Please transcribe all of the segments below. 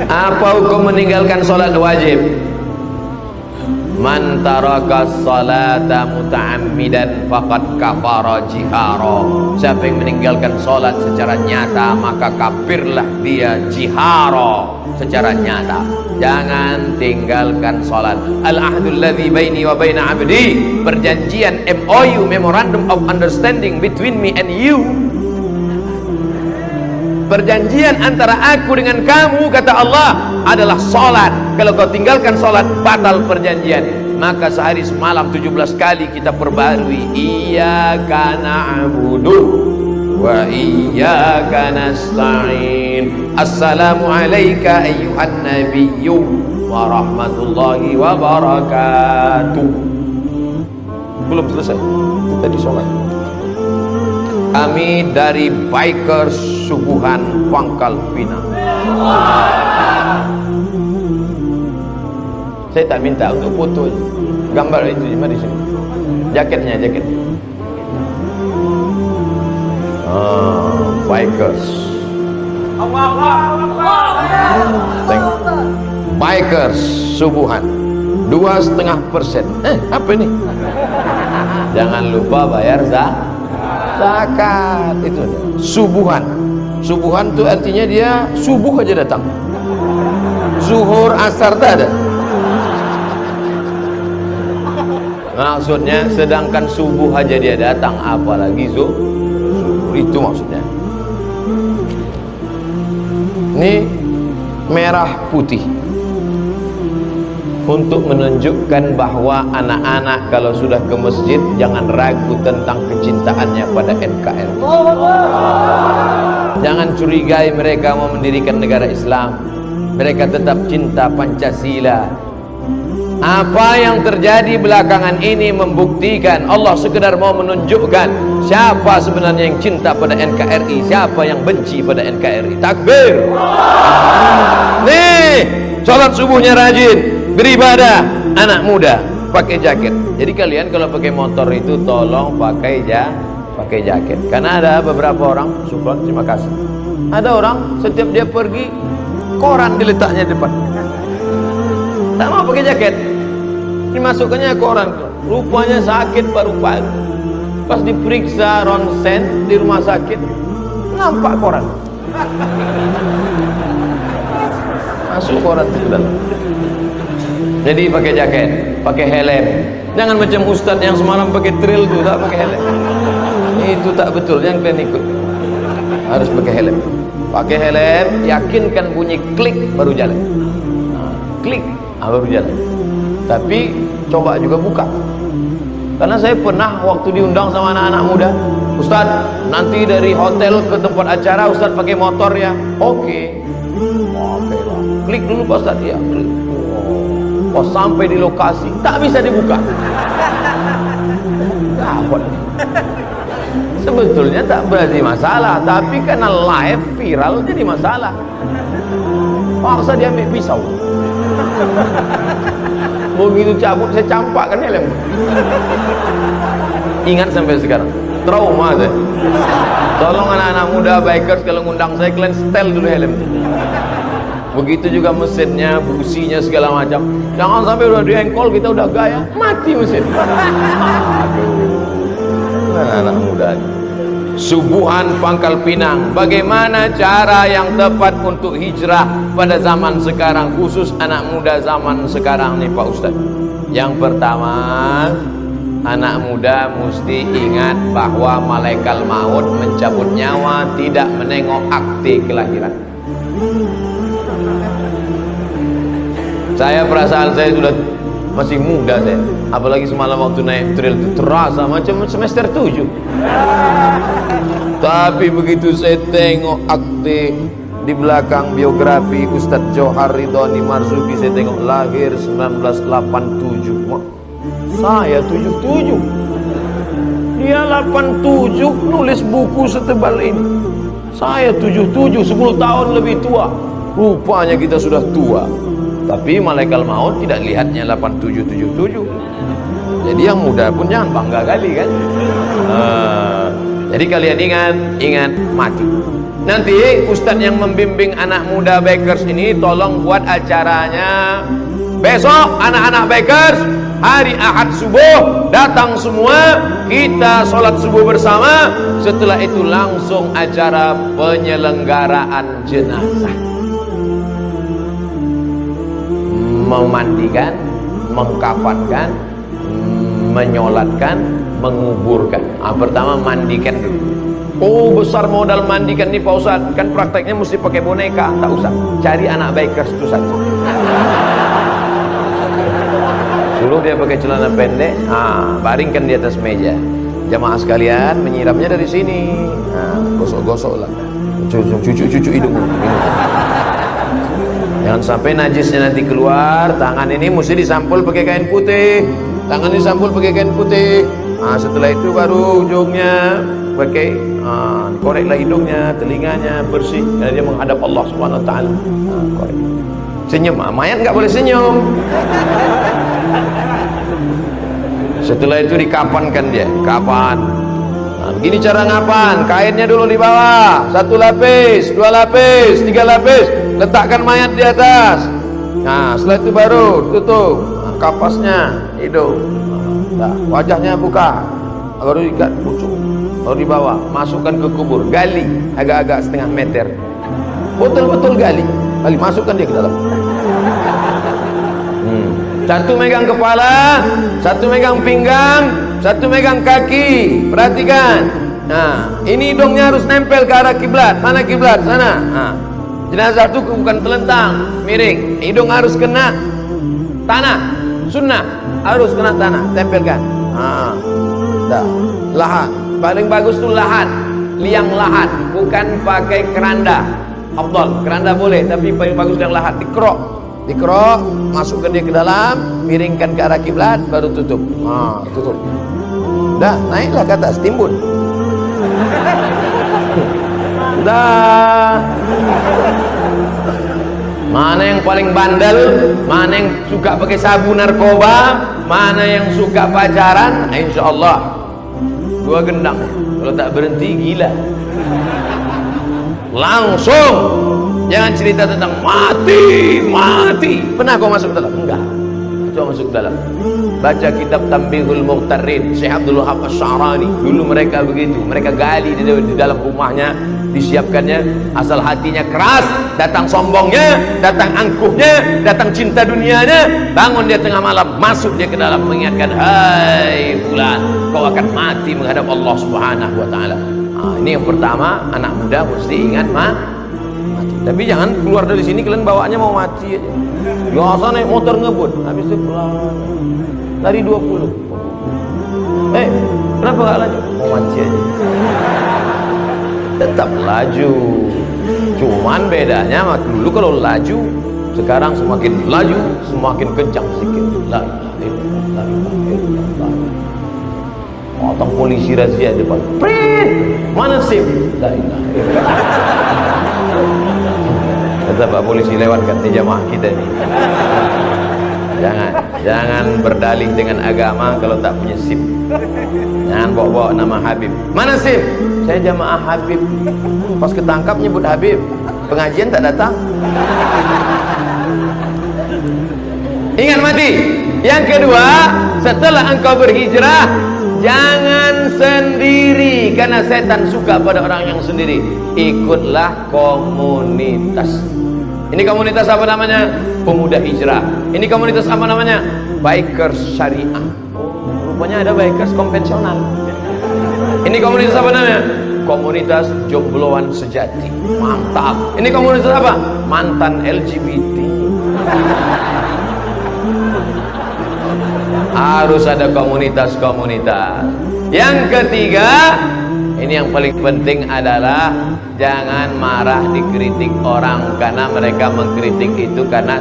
Apa hukum meninggalkan sholat wajib? Man taraka salata muta'ammidan faqad kafara jihara. Siapa yang meninggalkan sholat secara nyata, maka kafirlah dia jihara, secara nyata. Jangan tinggalkan sholat. Al-ahdul ladzi baini wa baina abdi, perjanjian MOU, Memorandum of Understanding between me and you, perjanjian antara aku dengan kamu, kata Allah, adalah sholat. Kalau kau tinggalkan sholat, batal perjanjian. Maka sehari semalam 17 kali kita perbarui, iyyaka na'budu wa iyyaka nasta'in. Assalamu alayka ayyuhan nabiyyu wa rahmatullahi wa barakatuh. Belum selesai, tadi sholat. Kami dari Bikers Subuhan Pangkal Pinang. Saya tak minta untuk foto, gambar itu cuma di sini. Jaketnya, jaket. Bikers. Bikers Subuhan 2,5%. Apa ini? Jangan lupa bayar zakat. Itu subuhan. Subuhan itu artinya dia subuh aja datang. Zuhur asar tak ada. Maksudnya sedangkan subuh aja dia datang, apalagi zuhur. Itu maksudnya. Ini merah putih untuk menunjukkan bahwa anak-anak kalau sudah ke masjid jangan ragu tentang kecintaannya pada NKRI. Jangan curigai mereka mau mendirikan negara Islam. Mereka tetap cinta Pancasila. Apa yang terjadi belakangan ini membuktikan Allah sekedar mau menunjukkan siapa sebenarnya yang cinta pada NKRI, siapa yang benci pada NKRI. Takbir. Nih, sholat subuhnya rajin, beribadah, anak muda pakai jaket. Jadi kalian kalau pakai motor itu tolong pakai jaket. Karena ada beberapa orang, syukur, terima kasih. Ada orang setiap dia pergi koran diletaknya di depan. Tak mau pakai jaket. Dimasukkannya koran. Rupanya sakit paru-paru. Pas diperiksa ronsen di rumah sakit, nampak koran. Masuk koran ke dalam. Jadi pakai jaket, pakai helm. Jangan macam ustadz yang semalam pakai trail tuh, tak pakai helm. Itu tak betul, yang kalian ikut. Harus pakai helm. Pakai helm, yakinkan bunyi klik baru jalan. Klik, baru jalan. Tapi coba juga buka. Karena saya pernah waktu diundang sama anak-anak muda, Ustadz, nanti dari hotel ke tempat acara Ustadz pakai motor ya. Oke. Oke lah. Klik dulu Pak Ustadz, ya klik. Oh, sampai di lokasi tak bisa dibuka. Gawat. Sebetulnya tak berarti masalah, tapi karena live viral jadi masalah. Paksa dia ambil pisau. Begitu cabut saya campakkan helm. Ingat sampai sekarang, trauma saya. Tolong anak-anak muda bikers kalau ngundang saya, kalian setel dulu helm. Begitu juga mesinnya, businya segala macam. Jangan sampai udah diengkol kita udah gaya, mati mesin. Aduh, anak muda. Subuhan Pangkal Pinang. Bagaimana cara yang tepat untuk hijrah pada zaman sekarang, khusus anak muda zaman sekarang nih Pak Ustadz? Yang pertama, anak muda mesti ingat bahwa malaikat maut mencabut nyawa tidak menengok akte kelahiran. Saya perasaan saya sudah masih muda saya, apalagi semalam waktu naik trail itu terasa macam semester 7. Tapi begitu saya tengok akte di belakang biografi Ustadz Johar Ridhani Marzuki, saya tengok lahir 1987. Saya 77, dia 87, nulis buku setebal ini. Saya 77, 10 tahun lebih tua. Rupanya kita sudah tua. Tapi malaikat maut tidak lihatnya 87, 77. Jadi yang muda pun jangan bangga kali kan. Jadi kalian ingat mati. Nanti ustadz yang membimbing anak muda bikers ini tolong buat acaranya besok. Anak-anak bikers hari Ahad subuh datang semua, kita sholat subuh bersama. Setelah itu langsung acara penyelenggaraan jenazah, memandikan, mengkafankan, menyolatkan, menguburkan. Pertama mandikan dulu. Oh, besar modal mandikan nih Pak Ustadz, kan prakteknya mesti pakai boneka. Tak usah, cari anak bikers itu saja, suruh dia pakai celana pendek, baringkan di atas meja. Jamaah sekalian, menyiramnya dari sini. Gosok-gosok lah, cucu hidungmu. Jangan sampai najisnya nanti keluar. Tangan ini mesti disampul pakai kain putih. Tangan disampul pakai kain putih. Setelah itu baru ujungnya pakai, koreklah hidungnya, telinganya bersih, karena dia menghadap Allah Subhanahu Wa Taala. Korek. Senyum, mayat nggak boleh senyum. Setelah itu dikapankan dia, kapan. Begini cara ngapan, kainnya dulu di bawah, 1 lapis, 2 lapis, 3 lapis, letakkan mayat di atas. Setelah itu baru tutup kapasnya, hidung, wajahnya buka, baru ikat pucuk, baru dibawa, masukkan ke kubur, gali agak-agak setengah meter, betul-betul gali, masukkan dia ke dalam. Satu megang kepala, satu megang pinggang, satu megang kaki. Perhatikan. Ini hidungnya harus nempel ke arah kiblat. Mana kiblat? Sana. Jenazah itu bukan telentang, miring. Hidung harus kena tanah. Sunnah harus kena tanah, tempelkan. Lahat. Paling bagus tuh lahat. Liang lahat, bukan pakai keranda. Afdal, keranda boleh, tapi paling bagus yang lahat, dikerok. Dikerok, masukkan dia ke dalam, miringkan ke arah kiblat, baru tutup. Tutup. Dah, naiklah ke atas, timbun. Dah. Mana yang paling bandel, mana yang suka pakai sabu narkoba, mana yang suka pacaran, insya Allah 2 gendang. Kalau tak berhenti gila. Langsung. Jangan cerita tentang mati. Pernah kau masuk dalam? Enggak. Coba masuk dalam. Baca kitab Tanbihul Muqtarrin, Syekh Abdul Wahab Asy-Sya'rani. Dulu mereka begitu. Mereka gali di dalam rumahnya, disiapkannya. Asal hatinya keras, datang sombongnya, datang angkuhnya, datang cinta dunianya. Bangun dia tengah malam, masuk dia ke dalam, mengingatkan, hai fulan, kau akan mati menghadap Allah Subhanahu Wa Taala. Ini yang pertama, anak muda mesti ingat mati. Tapi jangan keluar dari sini kalian bawaannya mau mati aja. Biasa naik motor ngebut, habis itu pelan lari 20. Kenapa gak laju? Mau mati aja. Tetap laju. Cuman bedanya dulu kalau laju, sekarang semakin laju semakin kencang sedikit. La ilaha illallah. Otong polisi razia depan. Prit, mana SIM? La ilaha illallah. Kata Pak polisi lewatkan di jamaah kita ini. Jangan berdalih dengan agama kalau tak punya SIM. Jangan bawa-bawa nama Habib. Mana SIM? Saya jamaah Habib. Pas ketangkap nyebut Habib, pengajian tak datang. Ingat mati. Yang kedua, setelah engkau berhijrah, jangan sendiri, karena setan suka pada orang yang sendiri. Ikutlah komunitas. Ini komunitas apa namanya? Pemuda Hijrah. Ini komunitas apa namanya? Bikers Syariah. Rupanya ada bikers konvensional. Ini komunitas apa namanya? Komunitas jombloan sejati. Mantap. Ini komunitas apa? Mantan LGBT. Harus ada komunitas-komunitas. Yang ketiga, ini yang paling penting adalah jangan marah dikritik orang, karena mereka mengkritik itu karena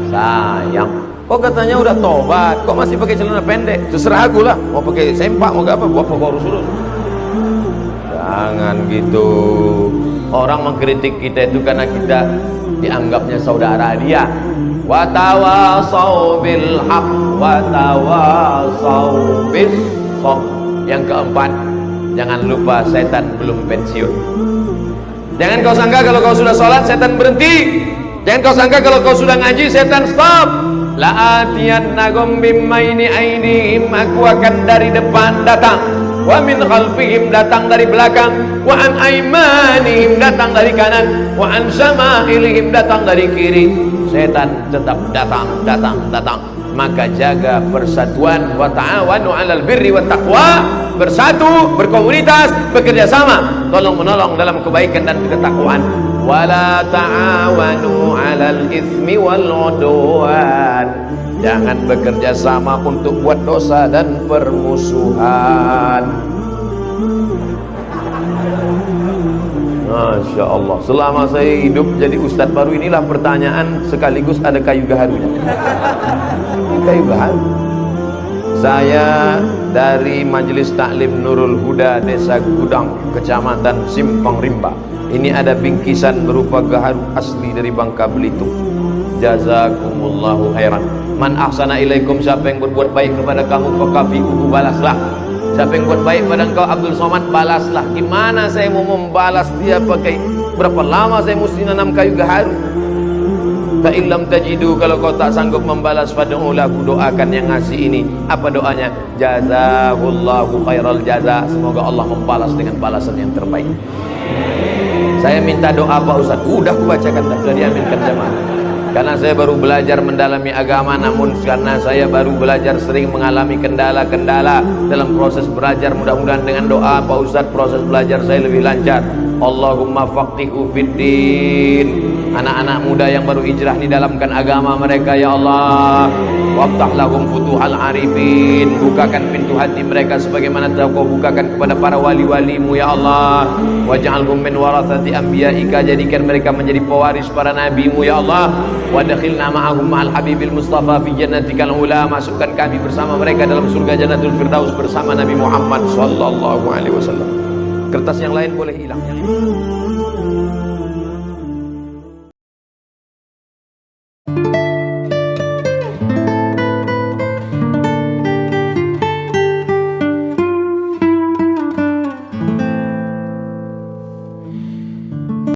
sayang. Kok katanya udah tobat, kok masih pakai celana pendek? Terserah aku lah, mau pakai sempak mau apa, buat pokok urus. Jangan gitu. Orang mengkritik kita itu karena kita dianggapnya saudara dia. Wa tawasau bil haq wa tawasau bis sabr. Yang keempat, Jangan lupa setan belum pensiun. Jangan kau sangka kalau kau sudah sholat setan berhenti. Jangan kau sangka kalau kau sudah ngaji setan stop. La'atiyannahum bimmaini ainihim, aku akan dari depan datang, wa min khalfihim datang dari belakang, wa an aimanihim datang dari kanan, wa an shama'ilihim datang dari kiri. Setan tetap datang. Maka jaga persatuan, wa ta'awanu 'alal birri wat taqwa, bersatu, berkomunitas, bekerja sama, tolong menolong dalam kebaikan dan ketakwaan. Wala ta'awanu 'alal itsmi wal 'udwan, jangan bekerja sama untuk buat dosa dan permusuhan. Masya Allah, selama saya hidup jadi ustadz baru inilah pertanyaan sekaligus ada kayu gaharunya. Kayu gaharu. Saya dari Majelis Taklim Nurul Huda Desa Gudang, Kecamatan Simpang Rimba. Ini ada bingkisan berupa gaharu asli dari Bangka Belitung. Jazakumullahu khairan. Man ahsana ilaikum, siapa yang berbuat baik kepada kamu fakafi'uhu, balaslah. Siapa yang buat baik pada engkau Abdul Somad, balaslah. Gimana saya mau membalas dia pakai, berapa lama saya mesti nanam kayu gaharu? Fa'illam tajidu, kalau kau tak sanggup membalas, fad'u lahu, doakan yang ngasih ini. Apa doanya? Jazahullahu khairal jaza, semoga Allah membalas dengan balasan yang terbaik. Saya minta doa Pak Ustaz, udah aku bacakan, sudah diaminkan jamaah. Karena saya baru belajar mendalami agama, namun karena saya baru belajar sering mengalami kendala-kendala dalam proses belajar, mudah-mudahan dengan doa Pak Ustaz proses belajar saya lebih lancar. Allahumma faqihu fiddin, anak-anak muda yang baru hijrah didalamkan agama mereka ya Allah. Waftah lahum futuhal arifin, bukakan pintu hati mereka sebagaimana telah kau bukakan kepada para wali-walimu ya Allah. Waj'alhum min warathati anbiya'ika, jadikan mereka menjadi pewaris para nabimu ya Allah. Wadkhilna ma'ahum ma'al habibil mustafa fi jannatikal ula, masukkan kami bersama mereka dalam surga Jannatul Firdaus bersama Nabi Muhammad sallallahu alaihi wasallam. Kertas yang lain boleh hilang.